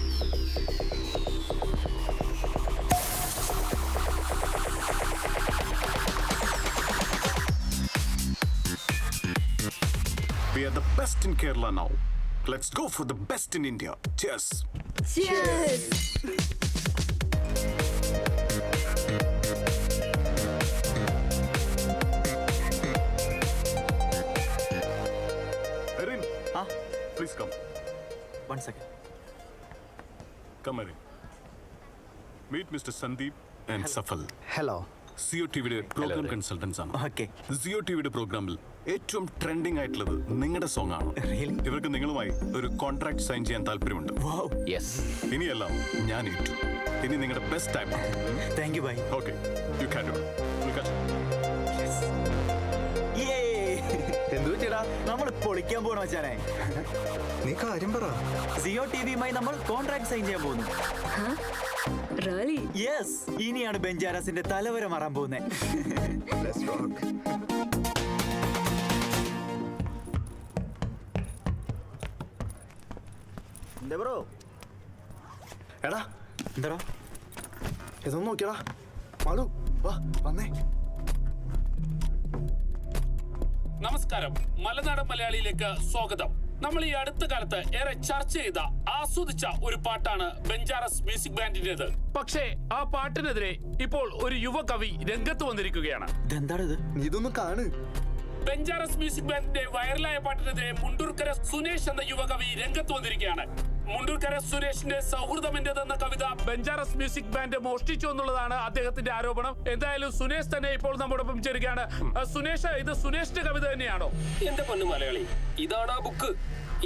We are the best in Kerala now. Let's go for the best in India. Cheers. Cheers. Erin, please come. 1 second. Come, Erin. Meet Mr. Sandeep and Safal. Hello. CO ടിവിയുടെ program consultants ആണ്. Okay. CO ടിവിയുടെ പ്രോഗ്രാമിൽ ഏറ്റവും trending ആയിട്ടുള്ളത് നിങ്ങളുടെ song ആണ്. Really? ഇവർക്ക് നിങ്ങളുമായി ഒരു കോൺട്രാക്ട് സൈൻ ചെയ്യാൻ താല്പര്യമുണ്ട്. Wow. യെസ്. ഇനിയെല്ലാം ഞാൻ ഏറ്റു. ഇനി നിങ്ങളുടെ best time. Thank you, bye. Okay, you can do it. എന്തു പറ്റിയടാ? നമ്മൾ പൊളിക്കാൻ പോകണം മച്ചാനെ. നീ കാര്യം പറ. സിഒ ടിവിയുമായി നമ്മൾ കോൺട്രാക്ട് സൈൻ ചെയ്യാൻ പോകുന്നു. Really? യെസ്, ഇനിയാണ് ബെഞ്ചാരസിന്റെ തലവര മാറാൻ പോകുന്നത്. Let's rock. എന്താ ബ്രോ? എടാ എന്താ ഇതൊന്നും നോക്കിയടാ. മാളു വാ വന്നേ. നമസ്കാരം, മലനാടൻ മലയാളിയിലേക്ക് സ്വാഗതം. നമ്മൾ ഈ അടുത്ത കാലത്ത് ഏറെ ചർച്ച ചെയ്ത ആസ്വദിച്ച ഒരു പാട്ടാണ് ബെഞ്ചാറസ് മ്യൂസിക് ബാൻഡിന്റേത്. പക്ഷേ ആ പാട്ടിനെതിരെ ഇപ്പോൾ ഒരു യുവകവി രംഗത്ത് വന്നിരിക്കുകയാണ്. ഇതെന്താണിത്? നീ ഇതൊന്നും കാണ്. ബെഞ്ചാറസ് മ്യൂസിക് ബാൻഡിന്റെ വൈറലായ പാട്ടിനെതിരെ മുണ്ടൂർക്കര സുനേഷ് എന്ന യുവകവി രംഗത്ത് വന്നിരിക്കുകയാണ്. മുണ്ടൂർക്കര സുരേഷിന്റെ സൗഹൃദമിന്റേത് എന്ന കവിത ബെഞ്ചാറസ് മ്യൂസിക് ബാൻഡ് മോഷ്ടിച്ചു എന്നുള്ളതാണ് അദ്ദേഹത്തിന്റെ ആരോപണം. എന്തായാലും സുനേഷ് തന്നെ ഇപ്പോൾ നമ്മോടൊപ്പം ചേരുകയാണ്. സുനേഷ്, ഇത് സുനേഷിന്റെ കവിത തന്നെയാണോ? എന്റെ പൊന്നു മലയാളി, ഇതാണ് ആ ബുക്ക്.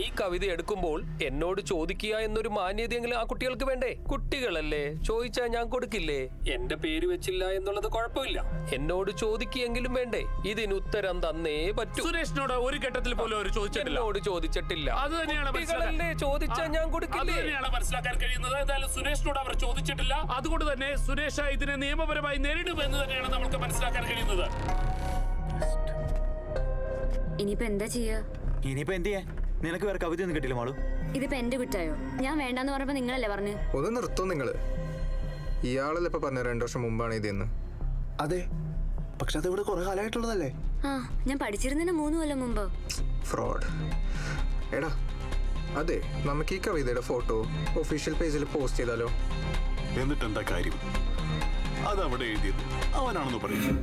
ഈ കവിത എടുക്കുമ്പോൾ എന്നോട് ചോദിക്കുക എന്നൊരു മാന്യതയെങ്കിലും ആ കുട്ടികൾക്ക് വേണ്ടേ? കുട്ടികളല്ലേ, ചോദിച്ചാ ഞാൻ കൊടുക്കില്ലേ? എന്റെ പേര് വെച്ചില്ല എന്നുള്ളത് കുഴപ്പമില്ല, എന്നോട് ചോദിക്കുകയെങ്കിലും വേണ്ടേ? ഇതിന് ഉത്തരം തന്നേ പറ്റൂ. സുരേഷിനോട് ഒരു ഘട്ടത്തിൽ പോലും അവർ ചോദിച്ചിട്ടില്ല. എന്നോട് ചോദിച്ചിട്ടില്ല. അത് തന്നെയാണ് ചോദിച്ചാ ഞാൻ കൊടുക്കില്ലേ? മനസ്സിലാക്കാൻ കഴിയുന്നത്. എന്തായാലും സുരേഷിനോട് അവർ ചോദിച്ചിട്ടില്ല. അതുകൊണ്ട് തന്നെ സുരേഷ് ഇതിനെ നിയമപരമായി നേരിടുമെന്ന് തന്നെയാണ് നമുക്ക് മനസ്സിലാക്കാൻ കഴിയുന്നത്. ഇനിയിപ്പോ എന്താ ചെയ്യാ? ഇനിയിപ്പോ എന്ത് ചെയ്യാൻ? നിനക്ക് വേറെ കവിത ഒന്നും കിട്ടില്ല മാളു. ഇതിപ്പോ എന്റെ കുറ്റായോ? ഞാൻ വേണ്ടെന്ന് പറഞ്ഞപ്പോ നിങ്ങളല്ലേ പറഞ്ഞു? ഒന്ന് നിർത്തോ നിങ്ങള്. ഇയാളല്ലേ ഇപ്പൊ പറഞ്ഞ 2 വർഷം മുമ്പാണ് ഇതെന്ന്. അതെ, പക്ഷെ അതിവിടെ കുറെ കാലമായിട്ടുള്ളതല്ലേ. ആ, ഞാൻ പഠിച്ചിരുന്നതിന് 3 കൊല്ലം മുമ്പ്. ഫ്രോഡ്. എടാ അതെ, നമുക്ക് ഈ കവിതയുടെ ഫോട്ടോ ഒഫീഷ്യൽ പേജിൽ പോസ്റ്റ് ചെയ്താലോ? എന്നിട്ട് എന്താ കാര്യം? അതവിടെ എഴുതിയത് അവനാണെന്ന് പറയും.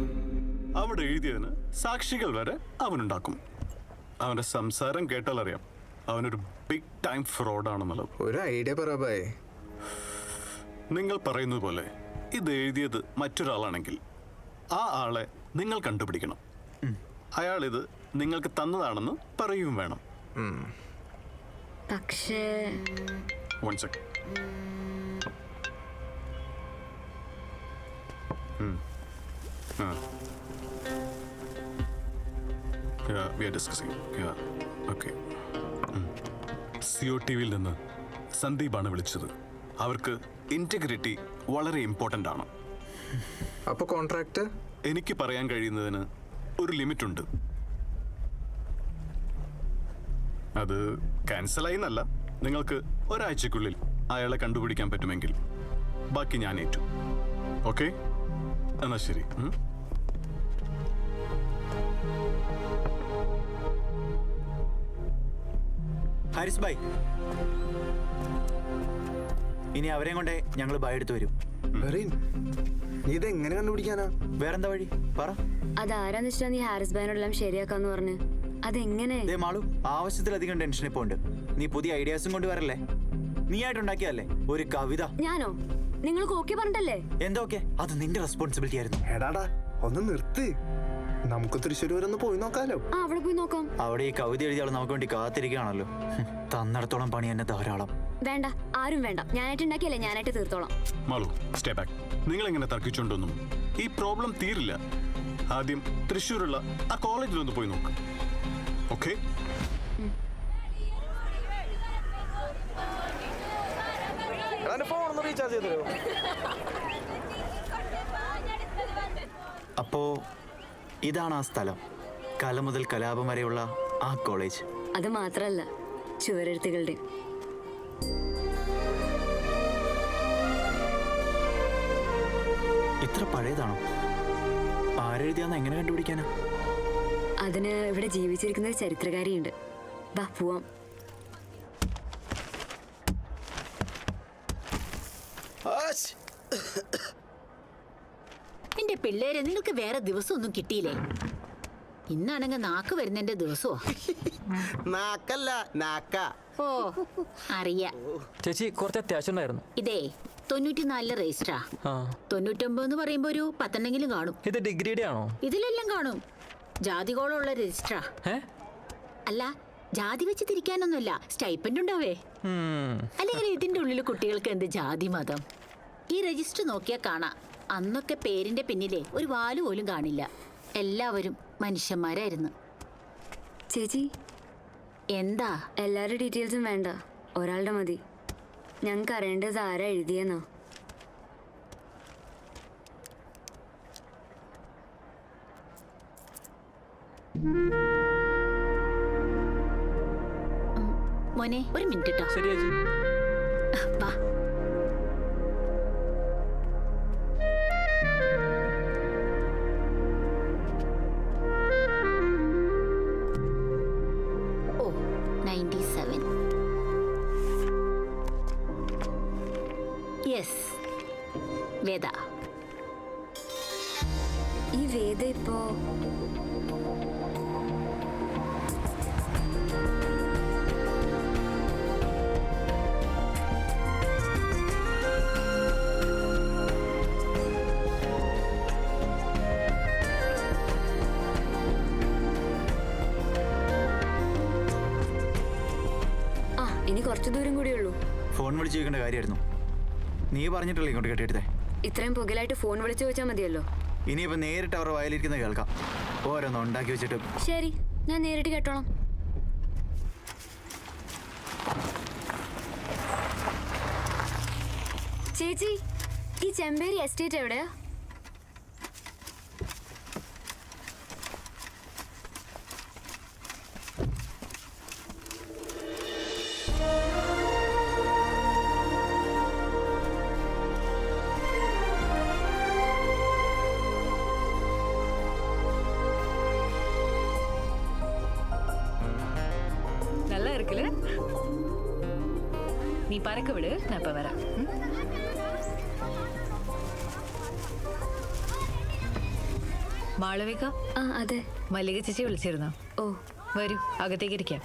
അവിടെ എഴുതിയതിന് സാക്ഷികൾ വരെ അവനുണ്ടാക്കും. അവന്റെ സംസാരം കേട്ടാൽ അറിയാം അവനൊരു ബിഗ് ടൈം ഫ്രോഡാണെന്നുള്ളത്. ഒരു ഐഡിയ പറ. നിങ്ങൾ പറയുന്നത് പോലെ ഇത് എഴുതിയത് മറ്റൊരാളാണെങ്കിൽ ആ ആളെ നിങ്ങൾ കണ്ടുപിടിക്കണം. അയാൾ ഇത് നിങ്ങൾക്ക് തന്നതാണെന്ന് പറയുകയും വേണം. പക്ഷേ One second. Yeah, we are discussing. Yeah, okay. CO ടിവിയിൽ നിന്ന് സന്ദീപാണ് വിളിച്ചത്. അവർക്ക് ഇന്റഗ്രിറ്റി വളരെ ഇമ്പോർട്ടൻ്റ് ആണ്. അപ്പൊ കോൺട്രാക്ട്? എനിക്ക് പറയാൻ കഴിയുന്നതിന് ഒരു ലിമിറ്റ് ഉണ്ട്. അത് ക്യാൻസലായി എന്നല്ല, നിങ്ങൾക്ക് ഒരാഴ്ചക്കുള്ളിൽ അയാളെ കണ്ടുപിടിക്കാൻ പറ്റുമെങ്കിൽ ബാക്കി ഞാൻ ഏറ്റു. ഓക്കെ, എന്നാ ശരി. ഹാരിസ് ബൈ, ഇനി അവരെയും കൊണ്ടേ ഞങ്ങൾ ബൈ എടുത്ത് വരും. നീ ഇത് എങ്ങനെ കണ്ടുപിടിക്കാനാ? വേറെന്താ വഴി പറ. അതാരാന്ന് വെച്ചാ നീ ഹാരിസ് ബാനോടെല്ലാം ശരിയാക്കാന്ന് പറഞ്ഞു. അതെങ്ങനെ? മാളു, ആവശ്യത്തിലധികം ടെൻഷൻ ഇപ്പൊ ഉണ്ട്. നീ പുതിയ ഐഡിയാസും കൊണ്ട് വരല്ലേ? നീ ആയിട്ടുണ്ടാക്കിയല്ലേ ഒരു കവിത? ഞാനോ? നിങ്ങൾക്ക് ഓക്കെ പറഞ്ഞിട്ടല്ലേ? എന്തൊക്കെ? അത് നിന്റെ റെസ്പോൺസിബിലിറ്റി ആയിരുന്നു. എടാടാ ഒന്ന് നിർത്ത്. നമുക്ക് തൃശ്ശൂർ വരെ ഒന്ന് പോയി നോക്കാലോ. ആ, അവിടെ പോയി നോക്കാം. അവിടെ ഈ കവിത എഴുതിയാൾ നമുക്ക് വേണ്ടി കാത്തിരിക്കുകയാണല്ലോ. തന്നിടത്തോളം പണി എന്നെ ധാരാളം. വേണ്ട, ആരും വേണ്ട. ഞാനായിട്ട് ഉണ്ടാക്കിയല്ലേ, ഞാനായിട്ട് തീർത്തോളാം. Malu, stay back. നിങ്ങൾ എങ്ങനെ തർക്കിച്ചുകൊണ്ടൊന്നും ഈ പ്രോബ്ലം തീരില്ല. ആദ്യം തൃശ്ശൂരുള്ള ആ കോളേജിലൊന്ന് പോയി നോക്ക്. ഓക്കെ? അപ്പോ ഇതാണ് ആ സ്ഥലം, കല മുതൽ കലാപം വരെയുള്ള ആ കോളേജ്. അത് മാത്രല്ല, ചുവരെഴുത്തുകളുടെ ഇത്ര പഴയതാണോ? ആരെഴുതിയാന്ന് എങ്ങനെ കണ്ടുപിടിക്കാനാ? അതിന് ഇവിടെ ജീവിച്ചിരിക്കുന്ന ഒരു ചരിത്രകാരിയുണ്ട്. വാ പോവാം. എന്റെ പിള്ളേരെ, നിങ്ങൾക്ക് വേറെ ദിവസമൊന്നും കിട്ടിയില്ലേ? ഇന്നാണെങ്കിൽ നാക്ക് വരുന്നതിന്റെ ദിവസമോ? നാക്കല്ല നാക്ക. ഓ അറിയാ. ചേച്ചി കുറച്ച് അത്യാവശ്യം ഉണ്ടായിരുന്നു. ഇതേ 94 രജിസ്റ്ററാ. 99 എന്ന് പറയുമ്പോ ഒരു 10 കാണും. ഇത് ഡിഗ്രിയുടെ ആണോ? ഇതിലെല്ലാം കാണും. ജാതികോളമുള്ള രജിസ്റ്ററാ. അല്ല, ജാതി വെച്ച് തിരിക്കാനൊന്നുമില്ല, സ്റ്റൈപ്പൻഡ് ഉണ്ടാവേ. അല്ലെങ്കിൽ ഇതിന്റെ ഉള്ളിൽ കുട്ടികൾക്ക് എന്ത് ജാതി മതം? ഈ രജിസ്റ്റർ നോക്കിയാൽ കാണാം, അന്നൊക്കെ പേരിന്റെ പിന്നിലെ ഒരു വാല് പോലും കാണില്ല. എല്ലാവരും മനുഷ്യന്മാരായിരുന്നു. ചേച്ചി, എന്താ? എല്ലാവരുടെ ഡീറ്റെയിൽസും വേണ്ട, ഒരാളുടെ മതി. ഞങ്ങൾക്ക് അറിയേണ്ടത് ആരാ എഴുതിയെന്നോ. മോനെ ഒരു മിനിറ്റ് കേട്ടോ. ശരി ചേച്ചി. വാ. ഓ 97. യെസ്, വേദ. ഈ വേദ ഇപ്പോ ഇനി കുറച്ചു ദൂരം കൂടിയേ ഉള്ളൂ. ഫോൺ വിളിച്ച് ചോദിക്കേണ്ട കാര്യമായിരുന്നു. നീ പറഞ്ഞിട്ടല്ലേ ഇങ്ങോട്ട് കെട്ടിയെടുത്തേ? ഇത്രയും പുകലായിട്ട് ഫോൺ വിളിച്ചു ചോദിച്ചാൽ മതിയല്ലോ. ഇനിയിപ്പോൾ നേരിട്ട് അവരുടെ വയലിരിക്കുന്നത് കേൾക്കാം. ഓരോന്ന് ഉണ്ടാക്കി വെച്ചിട്ട്. ശരി, ഞാൻ നേരിട്ട് കേട്ടോളാം. ചേച്ചി, ഈ ചെമ്പേരി എസ്റ്റേറ്റ് എവിടെയാ? நல்லா இருக்குல்ல? நீ பறக்க விடு, நான் இப்ப வரேன். മാളവിക, അതെ. മല്ലിക ചേച്ചി വിളിച്ചിരുന്നോ? ഓ, വരൂ, അകത്തേക്ക് ഇരിക്കാം.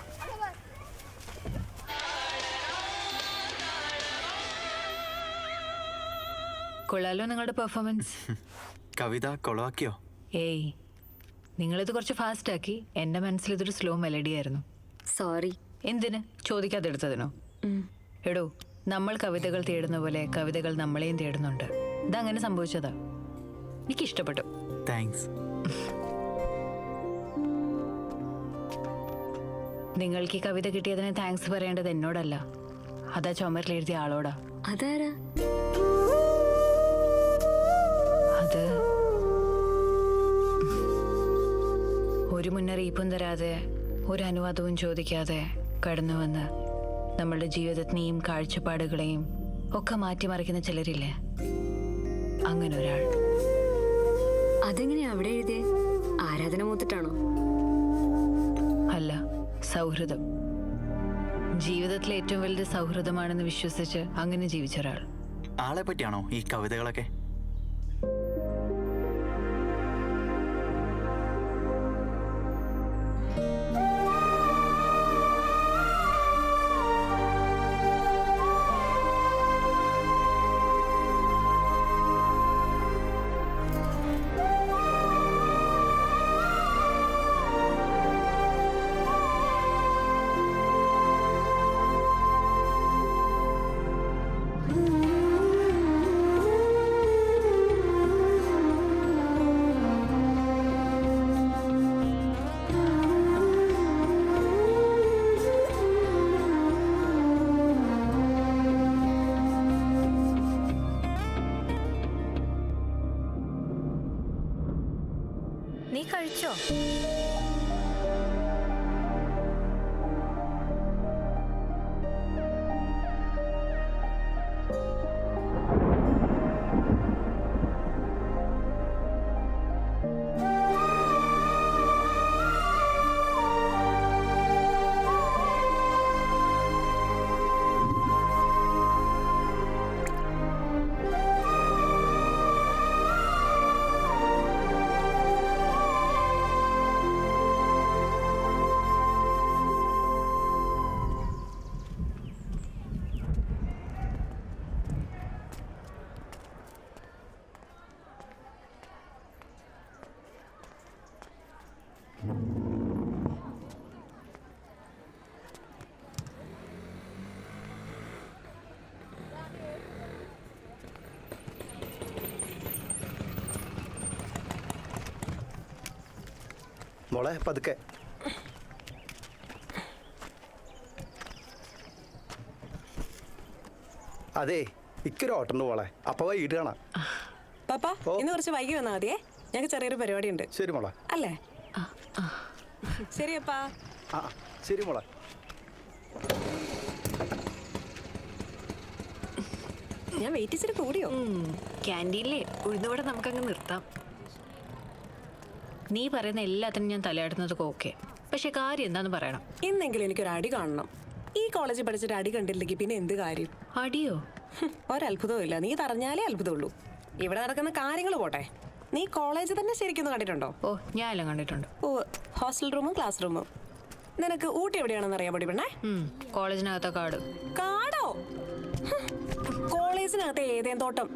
കൊള്ളാലോ നിങ്ങളുടെ പെർഫോമൻസ്. കവിത കൊളവാക്കിയോ? ഏയ്, നിങ്ങളിത് കുറച്ച് ഫാസ്റ്റ് ആക്കി. എന്റെ മനസ്സിൽ ഇതൊരു സ്ലോ മെലഡി ആയിരുന്നു. സോറി. എന്തിന്? ചോദിക്കാതെ എടുത്തതിനോ? എടോ, നമ്മൾ കവിതകൾ തേടുന്ന പോലെ കവിതകൾ നമ്മളെയും തേടുന്നുണ്ട്. ഇതങ്ങനെ സംഭവിച്ചതാ. എനിക്കിഷ്ടപ്പെട്ടു. താങ്ക്സ്. നിങ്ങൾക്ക് ഈ കവിത കിട്ടിയതിന് താങ്ക്സ് പറയേണ്ടത് എന്നോടല്ല, അതാ ചുമരിൽ എഴുതിയ ആളോടാ. അതാരാ? അത് ഒരു മുന്നറിയിപ്പും തരാതെ, ഒരു അനുവാദവും ചോദിക്കാതെ കടന്നു വന്ന് നമ്മളുടെ ജീവിതത്തിനെയും കാഴ്ചപ്പാടുകളെയും ഒക്കെ മാറ്റിമറിക്കുന്ന ചിലരില്ലേ, അങ്ങനെ ഒരാൾ. അതെങ്ങനെയാ അവിടെ എഴുതിയേ? ആരാധന മൂത്തിട്ടാണോ? അല്ല, സൗഹൃദം. ജീവിതത്തിലെ ഏറ്റവും വലുത് സൗഹൃദമാണെന്ന് വിശ്വസിച്ച് അങ്ങനെ ജീവിച്ച ഒരാൾ. ആളെ പറ്റിയാണോ ഈ കവിതകളൊക്കെ? നീ കഴിച്ചോ? മോളെ പതുക്കെ. അതെ, ഇക്കൊരു ഓട്ടുണ്ട് മോളെ. അപ്പൊ വൈകിട്ട് കാണാം. പപ്പ ഇന്ന് കുറച്ച് വൈകി വന്നാൽ മതിയേ, ഞങ്ങൾക്ക് ചെറിയൊരു പരിപാടി ഉണ്ട്. ശരി മോളെ. അല്ലേ? ശരിയപ്പാ. ആ ശരി മോളെ. ഞാൻ വെയിറ്റ് ചെയ്തിട്ട് കൂടിയോ? ക്യാൻറ്റീനിലെ ഉഴുന്നുവട നമുക്കങ്ങ് നിർത്താം. നീ പറയുന്ന എല്ലാത്തിനും ഞാൻ തലയാടുന്നതൊക്കെ ഓക്കെ, പക്ഷെ കാര്യം എന്താന്ന് പറയണം. ഇന്നെങ്കിലും എനിക്കൊരു അടി കാണണം. ഈ കോളേജിൽ പഠിച്ചിട്ട് അടി കണ്ടില്ലെങ്കിൽ പിന്നെ എന്ത് കാര്യം? അടിയോ? ഒരത്ഭുതവും ഇല്ല. നീ പറഞ്ഞാലേ അത്ഭുതമുള്ളൂ. ഇവിടെ നടക്കുന്ന കാര്യങ്ങൾ പോട്ടെ, നീ കോളേജ് തന്നെ ശരിക്കും കണ്ടിട്ടുണ്ടോ? ഓ, ഞാൻ എല്ലാം കണ്ടിട്ടുണ്ട്. ഓ, ഹോസ്റ്റൽ റൂമും ക്ലാസ് റൂമും. നിനക്ക് ഊട്ടി എവിടെയാണെന്ന് അറിയാൻ പൊടി പെണ്ണേ? കോളേജിനകത്തെ കാട്. കാടോ? കോളേജിനകത്തെ ഏതേം തോട്ടം.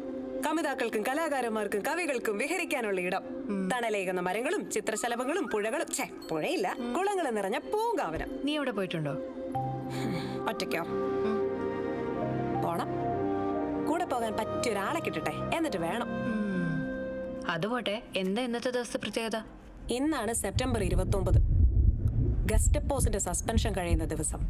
കവിതാക്കൾക്കും കലാകാരന്മാർക്കും കവികൾക്കും വിഹരിക്കാനുള്ള ഇടം. തണലേകുന്ന മരങ്ങളും ചിത്രശലഭങ്ങളും പുഴകളും, പുഴയില്ല, കുളങ്ങളും നിറഞ്ഞ പൂങ്കാവനം. നീ എവിടെ പോയിട്ടുണ്ടോ? ഒറ്റയ്ക്കോ? പോണം. കൂടെ പോകാൻ പറ്റിയ ഒരാളെ കിട്ടട്ടെ, എന്നിട്ട് വേണം. അതുപോട്ടെ, എന്താ ഇന്നത്തെ ദിവസത്തെ പ്രത്യേകത? ഇന്നാണ് സെപ്റ്റംബർ 29, ഗസ്റ്റപ്പോസിന്റെ സസ്പെൻഷൻ കഴിയുന്ന ദിവസം.